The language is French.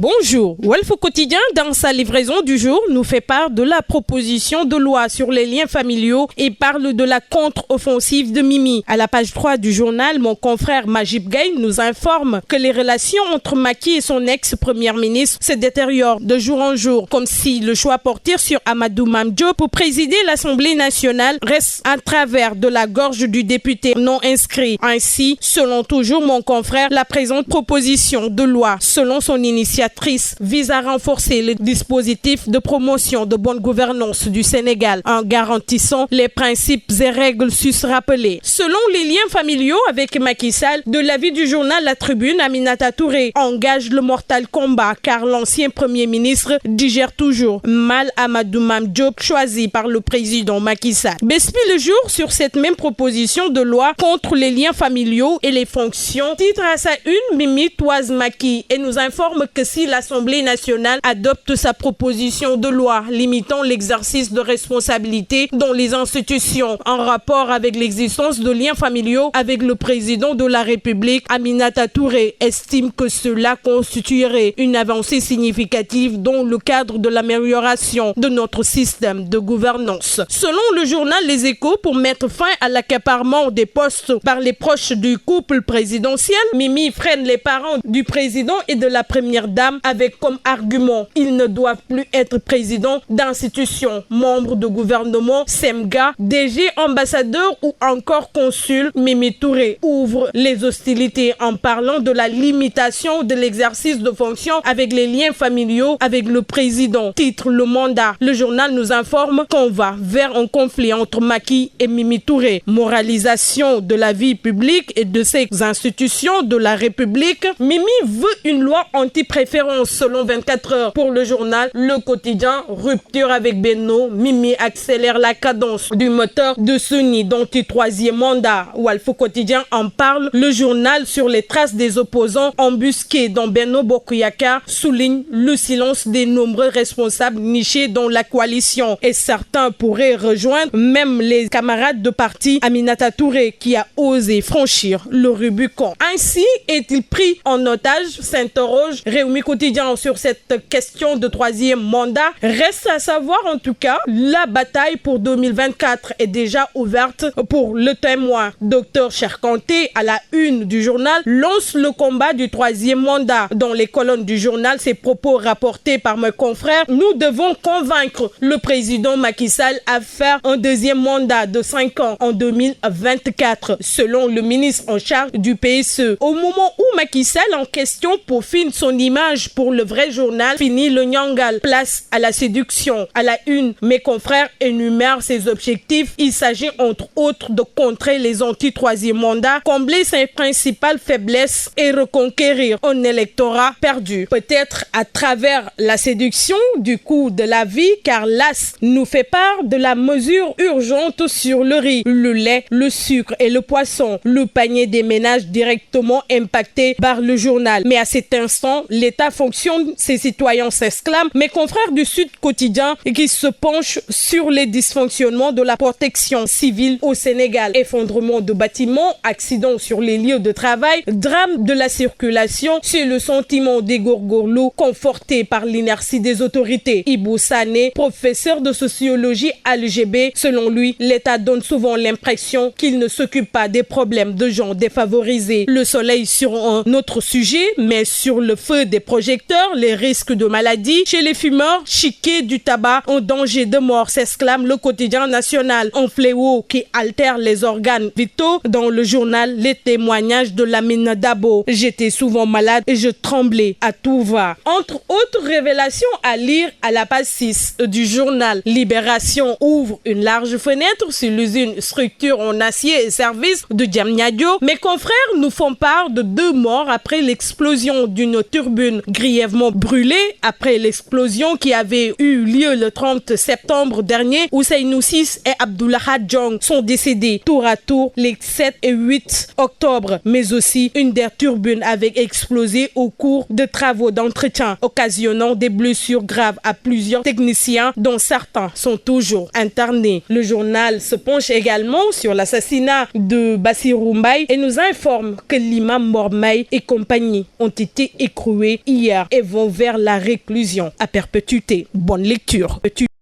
Bonjour, Walf Quotidien, dans sa livraison du jour, nous fait part de la proposition de loi sur les liens familiaux et parle de la contre-offensive de Mimi. À la page 3 du journal, mon confrère Majib Gaye nous informe que les relations entre Macky et son ex-première ministre se détériorent de jour en jour, comme si le choix porté sur Amadou Mame Diop pour présider l'Assemblée nationale reste à travers de la gorge du député non inscrit. Ainsi, selon toujours mon confrère, la présente proposition de loi, selon son initiative, vise à renforcer le dispositif de promotion de bonne gouvernance du Sénégal en garantissant les principes et règles sus-rappelés. Selon les liens familiaux avec Macky Sall, de l'avis du journal La Tribune, Aminata Touré engage le mortal combat car l'ancien Premier ministre digère toujours mal Amadou Mame Diop choisi par le président Macky Sall. Bespi le jour sur cette même proposition de loi contre les liens familiaux et les fonctions. Titre à sa une, Mimi toise Macky et nous informe que si l'Assemblée nationale adopte sa proposition de loi limitant l'exercice de responsabilité dans les institutions en rapport avec l'existence de liens familiaux avec le président de la République, Aminata Touré estime que cela constituerait une avancée significative dans le cadre de l'amélioration de notre système de gouvernance. Selon le journal Les Échos, pour mettre fin à l'accaparement des postes par les proches du couple présidentiel, Mimi freine les parents du président et de la première dame avec comme argument ils ne doivent plus être présidents d'institutions, membres de gouvernement, SEMGA, DG, ambassadeur ou encore consul. Mimi Touré ouvre les hostilités en parlant de la limitation de l'exercice de fonctions avec les liens familiaux avec le président. Titre Le Mandat. Le journal nous informe qu'on va vers un conflit entre Macky et Mimi Touré. Moralisation de la vie publique et de ses institutions de la République. Mimi veut une loi anti-préférence selon 24 heures. Pour le journal Le Quotidien, rupture avec Benno, Mimi accélère la cadence du moteur de Suni d'anti-troisième mandat. Walf Quotidien en parle. Le journal sur les traces des opposants embusqués dans Benno Bokk Yakaar souligne le silence des nombreux responsables nichés dans la coalition et certains pourraient rejoindre même les camarades de parti Aminata Touré qui a osé franchir le Rubicon. Ainsi est-il pris en otage, s'interroge Rewmi Quotidien sur cette question de troisième mandat. Reste à savoir en tout cas, la bataille pour 2024 est déjà ouverte pour le Témoin. Docteur Cherkanté, à la une du journal, lance le combat du troisième mandat. Dans les colonnes du journal, ces propos rapportés par mes confrères, nous devons convaincre le président Macky Sall à faire un deuxième mandat de 5 ans en 2024, selon le ministre en charge du PSE. Au moment où Macky Sall en question peaufine son image pour le vrai journal, fini le Nyangal, place à la séduction. À la une, mes confrères énumèrent ses objectifs. Il s'agit entre autres de contrer les anti-troisième mandat, combler ses principales faiblesses et reconquérir un électorat perdu. Peut-être à travers la séduction du coût de la vie, car l'AS nous fait part de la mesure urgente sur le riz, le lait, le sucre et le poisson, le panier des ménages directement impactés par le journal. Mais à cet instant, l'État fonctionne, ses citoyens s'exclament. Mes confrères du Sud Quotidien qui se penchent sur les dysfonctionnements de la protection civile au Sénégal. Effondrement de bâtiments, accidents sur les lieux de travail, drame de la circulation, c'est le sentiment des gorgorlous conforté par l'inertie des autorités. Ibou Sané, professeur de sociologie à l'UGB, selon lui, l'État donne souvent l'impression qu'il ne s'occupe pas des problèmes de gens défavorisés. Le soleil sur un autre sujet, mais sur le feu des projecteurs, les risques de maladies chez les fumeurs, chiquer du tabac, un danger de mort, s'exclame le Quotidien national. Un fléau qui altère les organes vitaux. Dans le journal, les témoignages de Lamine Dabo. J'étais souvent malade et je tremblais à tout va. Entre autres révélations à lire à la page 6 du journal. Libération ouvre une large fenêtre sur l'usine structure en acier et services de Diamniadio. Mes confrères nous font part de 2 morts après l'explosion d'une turbine grièvement brûlée après l'explosion qui avait eu lieu le 30 septembre dernier où Seynou Sis et Abdullah Hadjong sont décédés tour à tour les 7 et 8 octobre, mais aussi une des turbines avait explosé au cours de travaux d'entretien, occasionnant des blessures graves à plusieurs techniciens dont certains sont toujours internés. Le journal se penche également sur l'assassinat de Bassirou Mbaye et nous informe que l'imam Mormaï et compagnie ont été écroués hier et vont vers la réclusion à perpétuité. Bonne lecture.